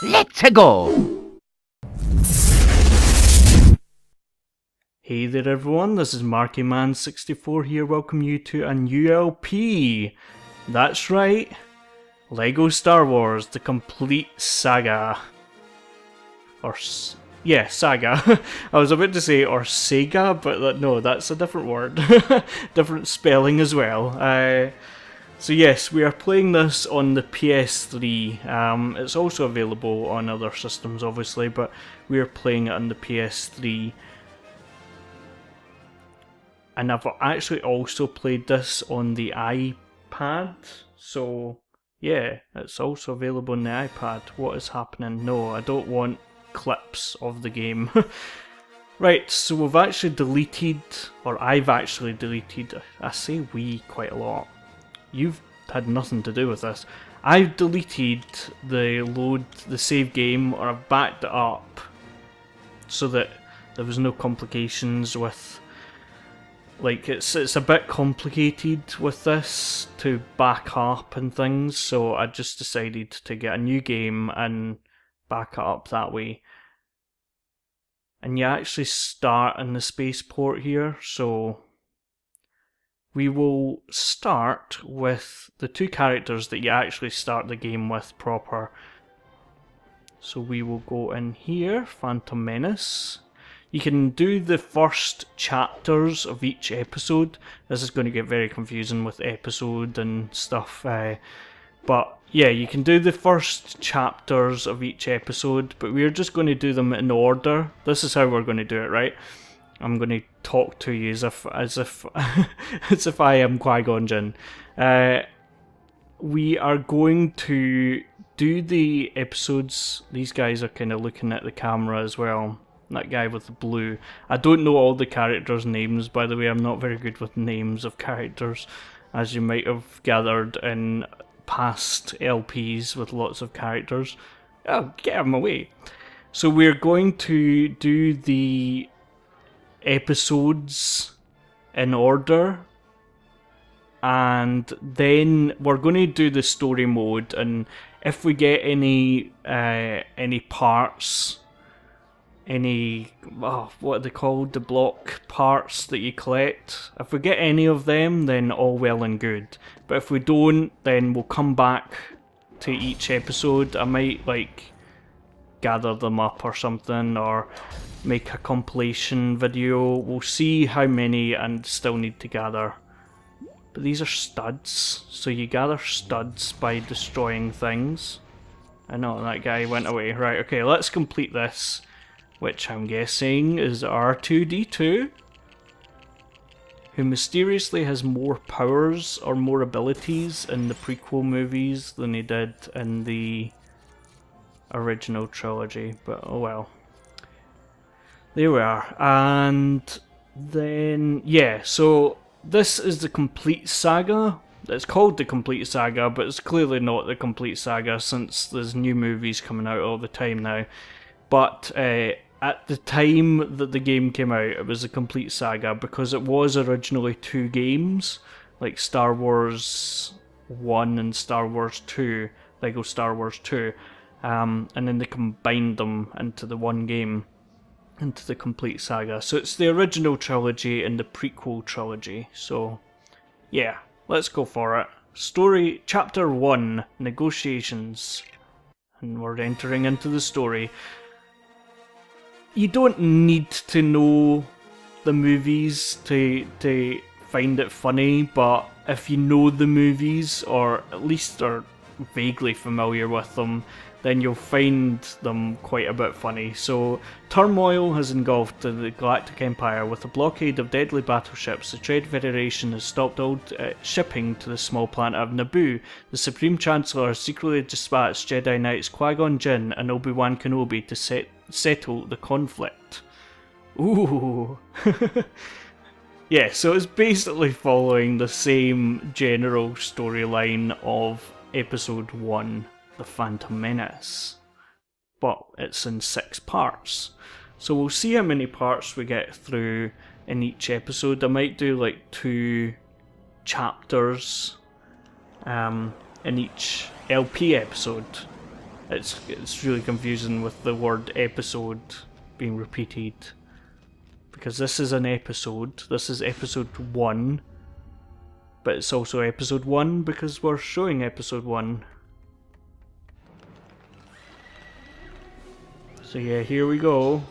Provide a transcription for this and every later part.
Let's go! Hey there everyone, this is Maaan64 here, welcome you to a new LP. That's right, LEGO Star Wars, the complete saga. Yeah, saga. I was about to say or Sega, but no, that's a different word. Different spelling as well. So yes, we are playing this on the PS3. It's also available on other systems obviously, but we are playing it on the PS3. And I've actually also played this on the iPad, so yeah, it's also available on the iPad. What is happening? No, I don't want clips of the game. Right, so we've actually deleted, or I've actually deleted, I say we quite a lot. You've had nothing to do with this. I've deleted the save game, or I've backed it up so that there was no complications with, like, it's a bit complicated with this to back up and things, so I just decided to get a new game and back it up that way. And you actually start in the spaceport here, so we will start with the two characters that you actually start the game with proper. So we will go in here, Phantom Menace. You can do the first chapters of each episode. This is going to get very confusing with episode and stuff. But yeah, you can do the first chapters of each episode, but we're just going to do them in order. This is how we're going to do it, right? I'm going to talk to you as if as if I am Qui-Gon Jinn. We are going to do the episodes. These guys are kind of looking at the camera as well. That guy with the blue. I don't know all the characters' names, by the way. I'm not very good with names of characters, as you might have gathered in past LPs with lots of characters. Oh, get them away. So we're going to do the episodes in order, and then we're going to do the story mode, and if we get any parts, what are they called, the block parts that you collect, if we get any of them, then all well and good. But if we don't, then we'll come back to each episode. I might like gather them up or something, or make a compilation video. We'll see how many and still need to gather. But these are studs, so you gather studs by destroying things. I know, that guy went away. Right, okay, let's complete this, which I'm guessing is R2-D2, who mysteriously has more powers or more abilities in the prequel movies than he did in the original trilogy, but oh well. There we are. And then, yeah, so this is the complete saga. It's called the complete saga, but it's clearly not the complete saga since there's new movies coming out all the time now. But at the time that the game came out, it was a complete saga because it was originally two games, like Star Wars 1 and Star Wars 2, LEGO Star Wars 2, and then they combined them into the one game, into the complete saga. So it's the original trilogy and the prequel trilogy. So yeah, let's go for it. Story, Chapter 1, Negotiations. And we're entering into the story. You don't need to know the movies to find it funny, but if you know the movies, or at least are vaguely familiar with them, then you'll find them quite a bit funny. So, turmoil has engulfed the Galactic Empire. With a blockade of deadly battleships, the Trade Federation has stopped all shipping to the small planet of Naboo. The Supreme Chancellor has secretly dispatched Jedi Knights Qui-Gon Jinn and Obi-Wan Kenobi to settle the conflict. Ooh. Yeah, so it's basically following the same general storyline of Episode 1. The Phantom Menace, but it's in 6 parts. So we'll see how many parts we get through in each episode. I might do like 2 chapters in each LP episode. It's really confusing with the word episode being repeated. Because this is an episode. This is episode 1. But it's also episode 1 because we're showing episode 1. So yeah, here we go.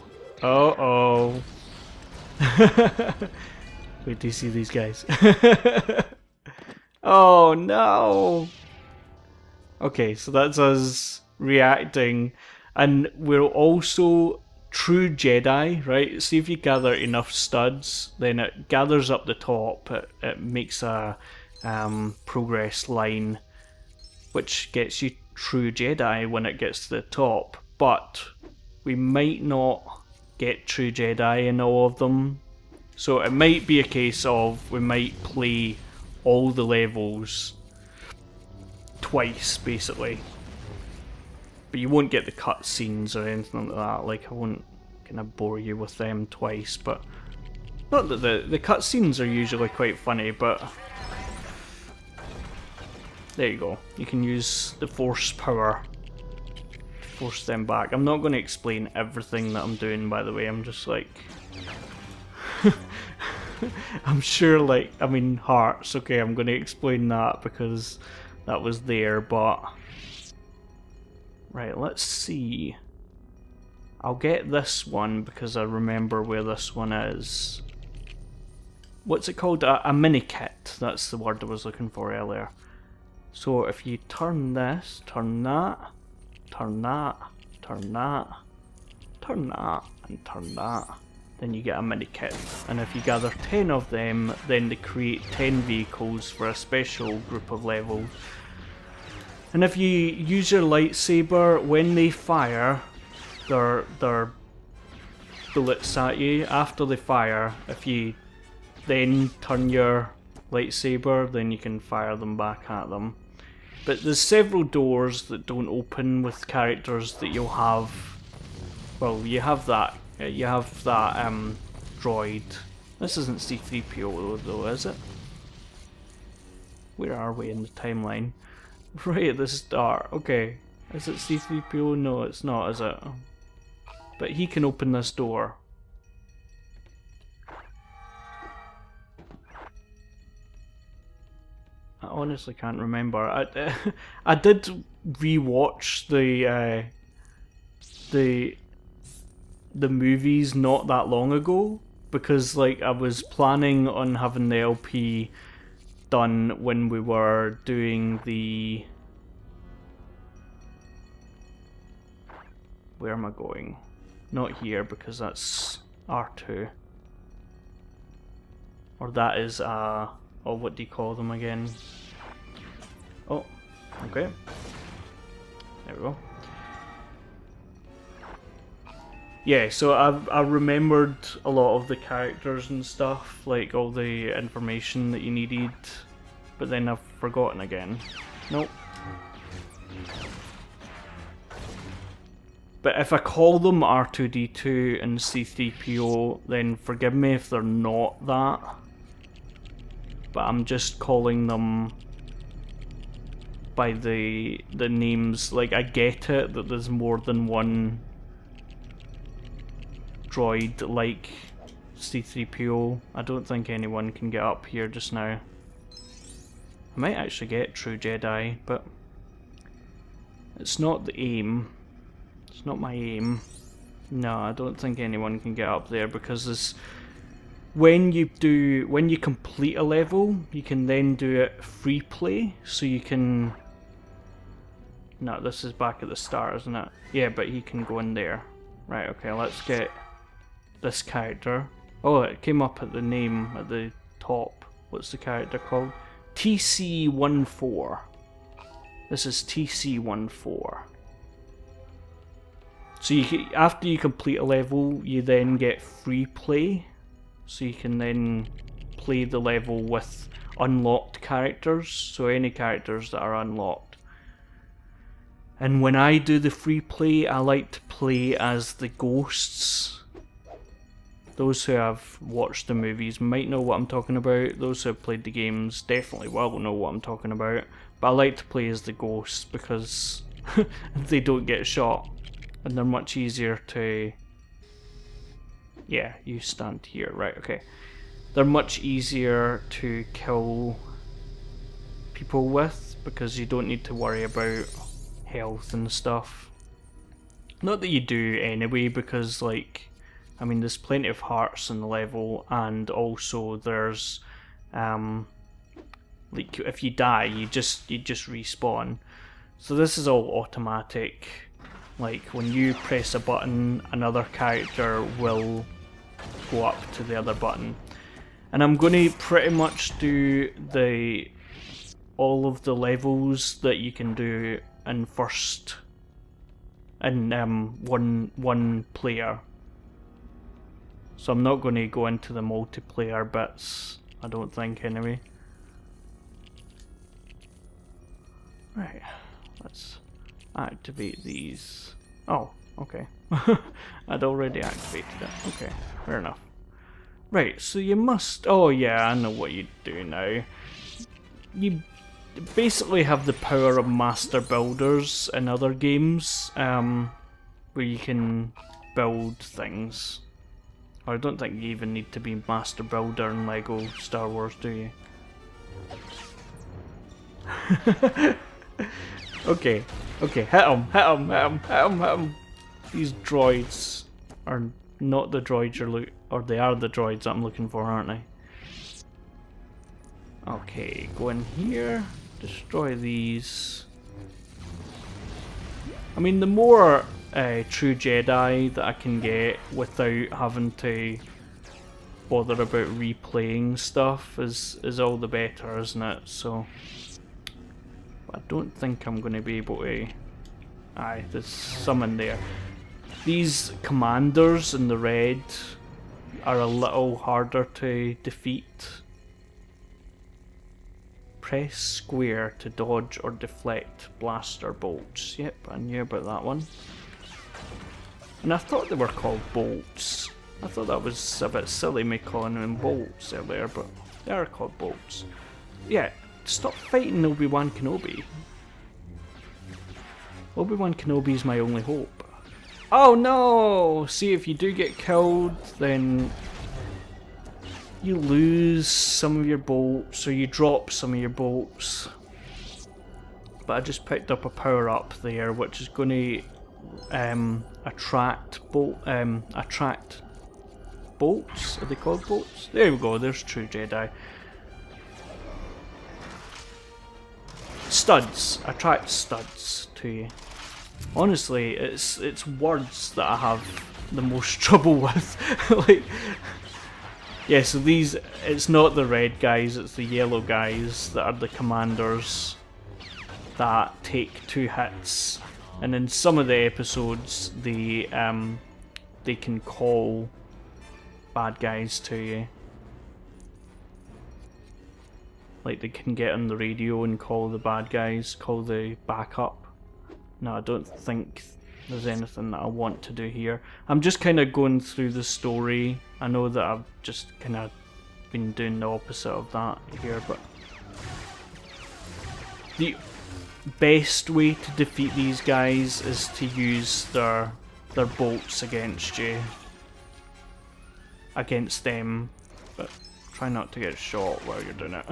Uh-oh. Wait till you see these guys. Oh no! Okay, so that's us reacting. And we're also true Jedi, right? See if you gather enough studs, then it gathers up the top. It makes a progress line, which gets you true Jedi when it gets to the top. But we might not get true Jedi in all of them. So it might be a case of we might play all the levels twice, basically. But you won't get the cutscenes or anything like that. Like, I won't kind of bore you with them twice, but not that the cutscenes are usually quite funny, but there you go. You can use the force power to force them back. I'm not going to explain everything that I'm doing, by the way. I'm just like... I'm sure, like, I mean, hearts, okay, I'm going to explain that because that was there, but... Right, let's see. I'll get this one because I remember where this one is. What's it called? A mini kit. That's the word I was looking for earlier. So if you turn this, turn that, turn that, turn that, turn that, and turn that, then you get a mini kit. And if you gather 10 of them, then they create 10 vehicles for a special group of levels. And if you use your lightsaber, when they fire their bullets at you, after they fire, if you then turn your lightsaber, then you can fire them back at them. But there's several doors that don't open with characters that you'll have. Well, you have that droid. This isn't C-3PO though, is it? Where are we in the timeline? Right at the start. Okay. Is it C-3PO? No, it's not, is it? But he can open this door. I honestly can't remember. I did rewatch the movies not that long ago because, like, I was planning on having the LP done when we were doing the... Where am I going? Not here because that's R2. Or that is oh, what do you call them again? Oh, okay. There we go. Yeah, so I remembered a lot of the characters and stuff, like all the information that you needed, but then I've forgotten again. Nope. But if I call them R2-D2 and C-3PO, then forgive me if they're not that. But I'm just calling them by the names. Like, I get it that there's more than one droid like C-3PO. I don't think anyone can get up here just now. I might actually get True Jedi, but it's not the aim. It's not my aim. No, I don't think anyone can get up there because this, when you complete a level, you can then do it free play, so you can... No, this is back at the start, isn't it? Yeah, but he can go in there. Right, okay, let's get this character. Oh, it came up at the name at the top. What's the character called? TC14. This is TC14. So after you complete a level, you then get free play. So you can then play the level with unlocked characters. So any characters that are unlocked. And when I do the free play, I like to play as the ghosts. Those who have watched the movies might know what I'm talking about. Those who have played the games definitely will know what I'm talking about. But I like to play as the ghosts because they don't get shot and they're much easier to... Yeah, you stand here, right, okay. They're much easier to kill people with because you don't need to worry about health and stuff. Not that you do anyway, because like, I mean, there's plenty of hearts in the level, and also there's like if you die, you just respawn. So this is all automatic. Like when you press a button, another character will go up to the other button. And I'm going to pretty much do all of the levels that you can do in one player. So I'm not going to go into the multiplayer bits, I don't think anyway. Right, let's activate these. Oh, okay. I'd already activated it. Okay, fair enough. Right, so you must... Oh yeah, I know what you do now. You basically have the power of master builders in other games, where you can build things. Or I don't think you even need to be master builder in LEGO Star Wars, do you? Okay, hit him. These droids are not the droids you're or they are the droids that I'm looking for, aren't they? Okay, go in here, destroy these. I mean, the more true Jedi that I can get without having to bother about replaying stuff is all the better, isn't it? So I don't think I'm going to be able to... Aye, there's some in there. These commanders in the red are a little harder to defeat. Press square to dodge or deflect blaster bolts. Yep, I knew about that one. And I thought they were called bolts. I thought that was a bit silly me calling them bolts earlier, but they are called bolts. Yeah, stop fighting Obi-Wan Kenobi. Obi-Wan Kenobi is my only hope. Oh no! See, if you do get killed, then you lose some of your bolts, or you drop some of your bolts. But I just picked up a power up there, which is going to attract bolts. Are they called bolts? There we go. There's true Jedi. Studs. Attract studs to you. Honestly, it's words that I have the most trouble with. Like, yeah, so these, it's not the red guys, it's the yellow guys that are the commanders that take 2 hits. And in some of the episodes, they can call bad guys to you. Like, they can get on the radio and call the bad guys, call the backup. No, I don't think there's anything that I want to do here. I'm just kind of going through the story. I know that I've just kind of been doing the opposite of that here, but the best way to defeat these guys is to use their bolts against you. Against them, but try not to get shot while you're doing it.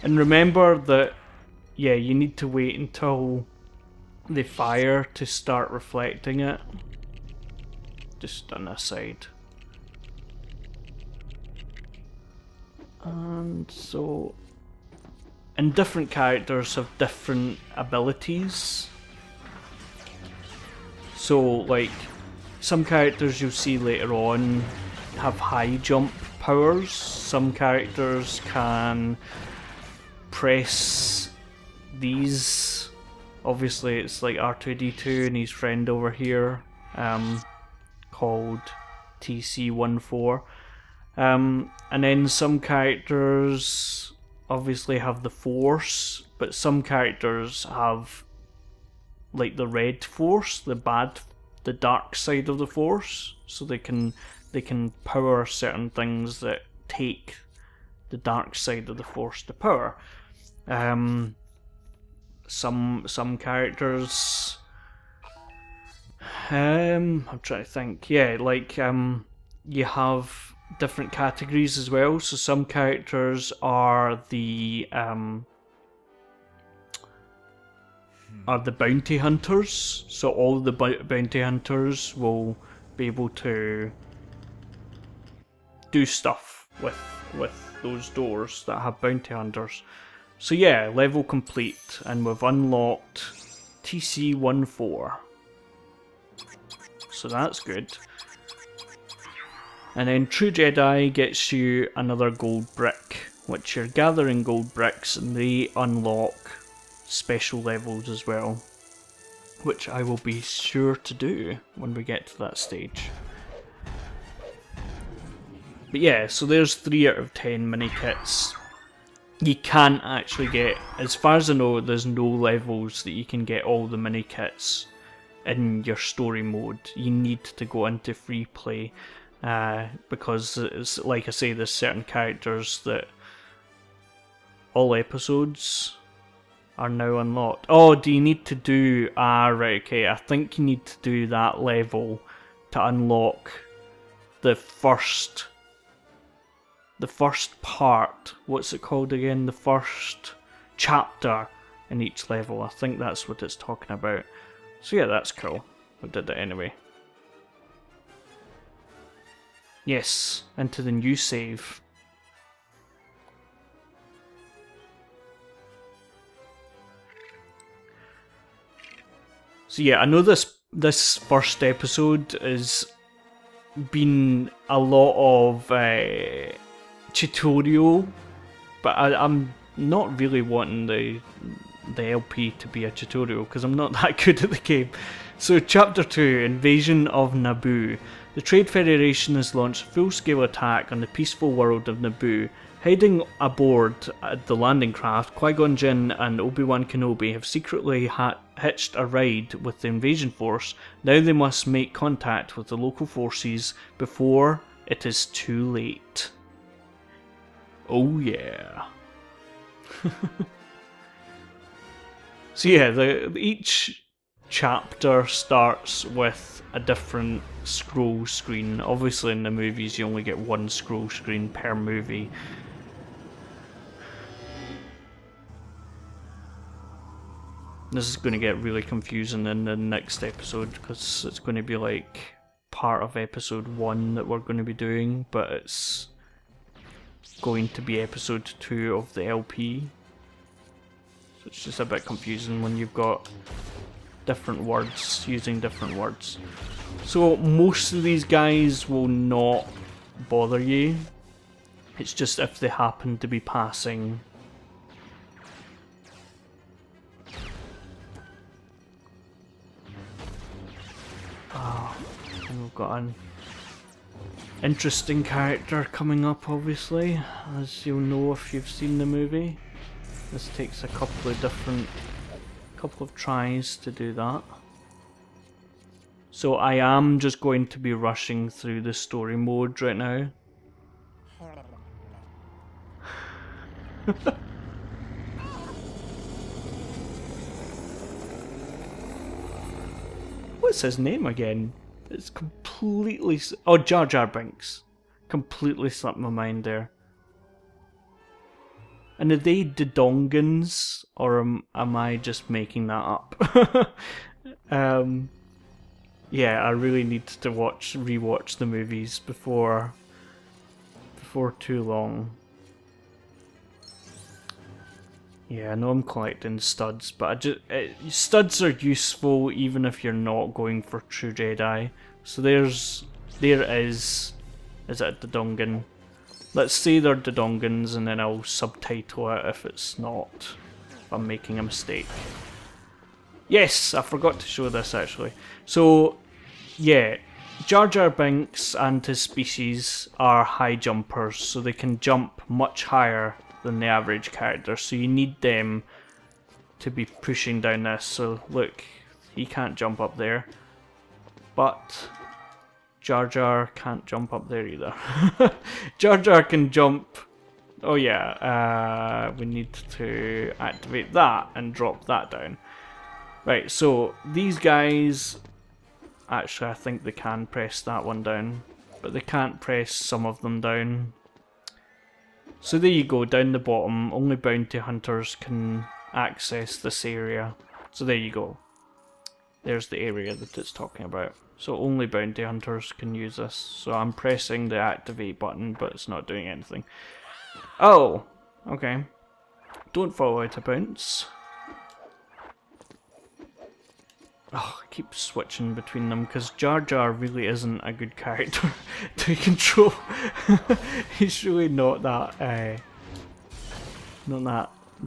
And remember that, yeah, you need to wait until they fire to start reflecting it. Just on this side. And so, and different characters have different abilities. So, like, some characters you'll see later on have high jump powers. Some characters can press these. Obviously it's like R2-D2 and his friend over here, called TC14. And then some characters obviously have the Force, but some characters have like the red Force, the dark side of the Force, so they can power certain things that take the dark side of the Force, the power. Some characters. I'm trying to think. Yeah, like you have different categories as well. So some characters are the bounty hunters. So all the bounty hunters will be able to do stuff with those doors that have bounty hunters. So yeah, level complete, and we've unlocked TC14. So that's good. And then True Jedi gets you another gold brick, which you're gathering gold bricks, and they unlock special levels as well, which I will be sure to do when we get to that stage. But yeah, so there's 3 out of 10 mini kits. You can't actually get, as far as I know, there's no levels that you can get all the mini kits in your story mode. You need to go into free play, because it's, like I say, there's certain characters that all episodes are now unlocked. Oh, do you need to do, right, okay, I think you need to do that level to unlock the first part. What's it called again? The first chapter in each level. I think that's what it's talking about. So yeah, that's cool. I did it anyway. Yes, into the new save. So yeah, I know this first episode has been a lot of tutorial, but I'm not really wanting the LP to be a tutorial because I'm not that good at the game. So Chapter 2, Invasion of Naboo. The Trade Federation has launched a full-scale attack on the peaceful world of Naboo. Heading aboard the landing craft, Qui-Gon Jinn and Obi-Wan Kenobi have secretly hitched a ride with the invasion force. Now they must make contact with the local forces before it is too late. Oh yeah. So yeah, each chapter starts with a different scroll screen. Obviously in the movies you only get one scroll screen per movie. This is going to get really confusing in the next episode because it's going to be like part of episode 1 that we're going to be doing, but it's going to be episode 2 of the LP. So it's just a bit confusing when you've got different words using different words. So most of these guys will not bother you. It's just if they happen to be passing. And we've got an interesting character coming up, obviously, as you'll know if you've seen the movie. This takes a couple of tries to do that. So I am just going to be rushing through the story mode right now. What's his name again? It's completely... Oh, Jar Jar Binks. Completely slipped my mind there. And are they Dodongans, or am I just making that up? Yeah, I really need to rewatch the movies before too long. Yeah, I know I'm collecting studs, but studs are useful even if you're not going for True Jedi. So there is it Dodongan? Let's say they're Dodongans and then I'll subtitle it if it's not, if I'm making a mistake. Yes, I forgot to show this actually. So, yeah, Jar Jar Binks and his species are high jumpers, so they can jump much higher than the average character, so you need them to be pushing down this. So look, he can't jump up there, but Jar Jar can't jump up there either. Jar Jar can jump Oh yeah, we need to activate that and drop that down. Right, so these guys, actually I think they can press that one down, but they can't press some of them down. So there you go, down the bottom, only bounty hunters can access this area. So there you go. There's the area that it's talking about. So only bounty hunters can use this. So I'm pressing the activate button, but it's not doing anything. Oh, okay. Don't fall out of bounce. Oh, I keep switching between them because Jar Jar really isn't a good character to control. He's really not that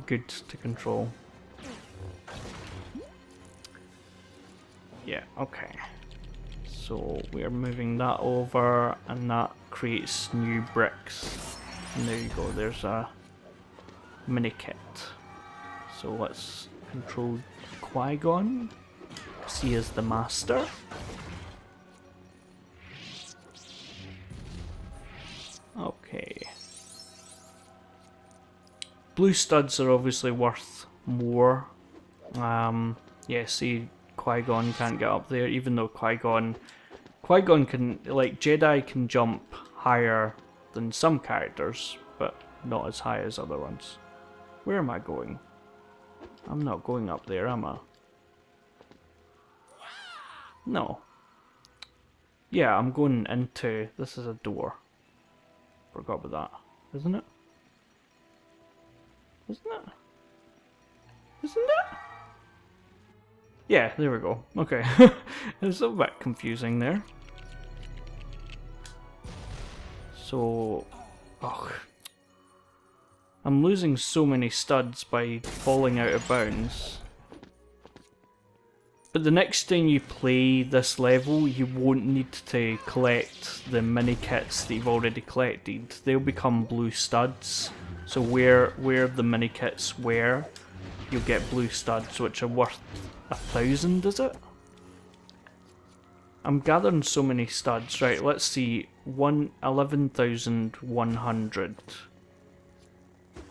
good to control. Yeah, okay. So we're moving that over, and that creates new bricks. And there you go. There's a mini kit. So let's control Qui-Gon. He is the master. Okay. Blue studs are obviously worth more. Yeah, see, Qui-Gon can't get up there, even though Qui-Gon can, like, Jedi can jump higher than some characters, but not as high as other ones. Where am I going? I'm not going up there, am I? No. Yeah, I'm going into... This is a door. Forgot about that. Isn't it? Isn't it? Isn't it? Yeah, there we go. Okay. It's a bit confusing there. So... Oh. I'm losing so many studs by falling out of bounds. But the next time you play this level, you won't need to collect the mini kits that you've already collected. They'll become blue studs. So where the mini kits were, you'll get blue studs, which are worth 1,000, is it? I'm gathering so many studs. Right, let's see. 11,100.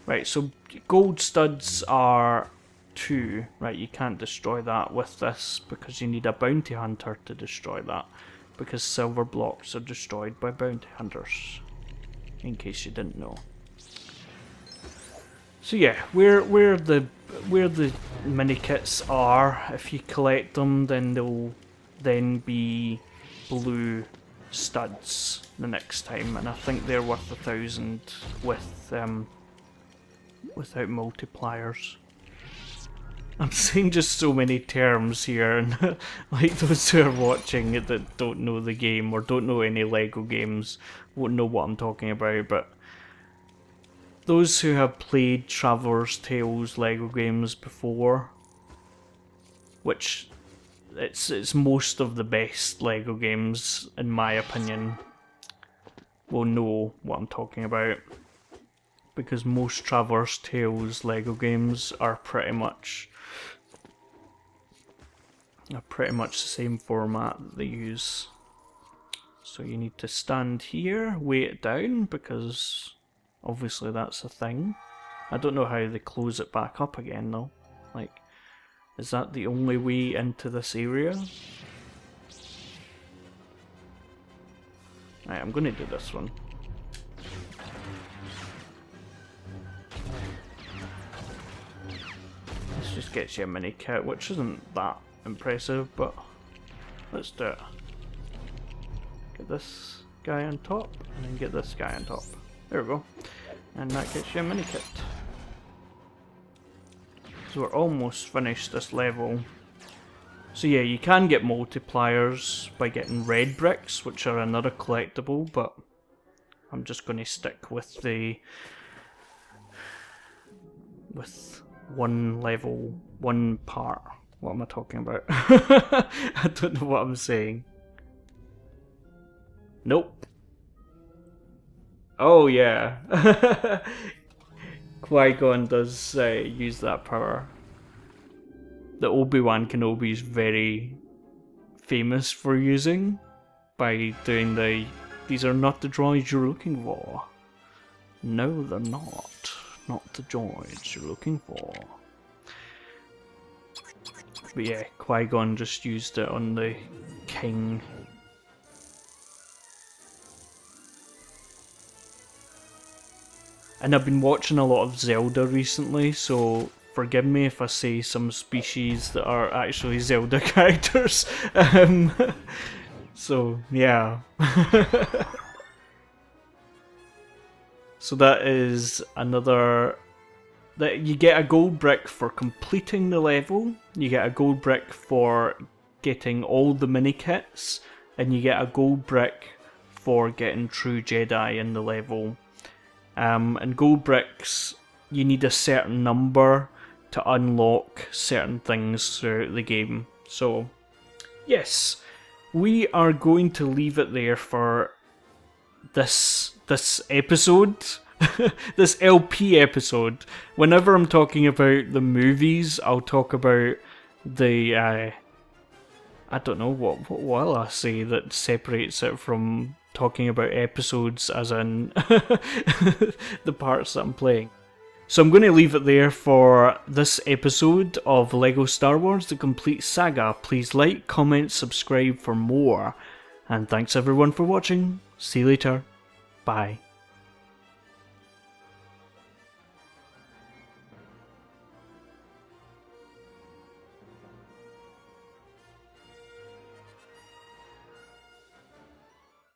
Right, so gold studs are 2. Right, you can't destroy that with this because you need a bounty hunter to destroy that, because silver blocks are destroyed by bounty hunters, in case you didn't know. So yeah, where the mini kits are, if you collect them, then they'll then be blue studs the next time, and I think they're worth 1,000 with without multipliers. I'm saying just so many terms here, and like those who are watching it that don't know the game or don't know any LEGO games won't know what I'm talking about, but those who have played Traveller's Tales LEGO games before, which it's most of the best LEGO games in my opinion, will know what I'm talking about. Because most Traveller's Tales LEGO games are pretty much the same format that they use. So you need to stand here, weigh it down, because obviously that's a thing. I don't know how they close it back up again though. Like, is that the only way into this area? Right, I'm gonna do this one. This just gets you a mini kit, which isn't that impressive, but let's do it. Get this guy on top, and then get this guy on top. There we go. And that gets you a mini kit. So we're almost finished this level. So yeah, you can get multipliers by getting red bricks, which are another collectible, but I'm just going to stick with the... with one level, one part. What am I talking about? I don't know what I'm saying. Nope. Oh yeah. Qui-Gon does use that power. The Obi-Wan Kenobi is very famous for using by doing the "these are not the droids you're looking for." No, they're not. Not the droids you're looking for. But yeah, Qui-Gon just used it on the king. And I've been watching a lot of Zelda recently, so forgive me if I say some species that are actually Zelda characters. So, yeah. So that is another... That you get a gold brick for completing the level, you get a gold brick for getting all the mini kits, and you get a gold brick for getting True Jedi in the level. And gold bricks, you need a certain number to unlock certain things throughout the game. So, yes, we are going to leave it there for this episode. This LP episode. Whenever I'm talking about the movies, I'll talk about the I don't know what will I say that separates it from talking about episodes, as in the parts that I'm playing. So I'm going to leave it there for this episode of LEGO Star Wars The Complete Saga. Please like, comment, subscribe for more, and thanks everyone for watching. See you later. Bye.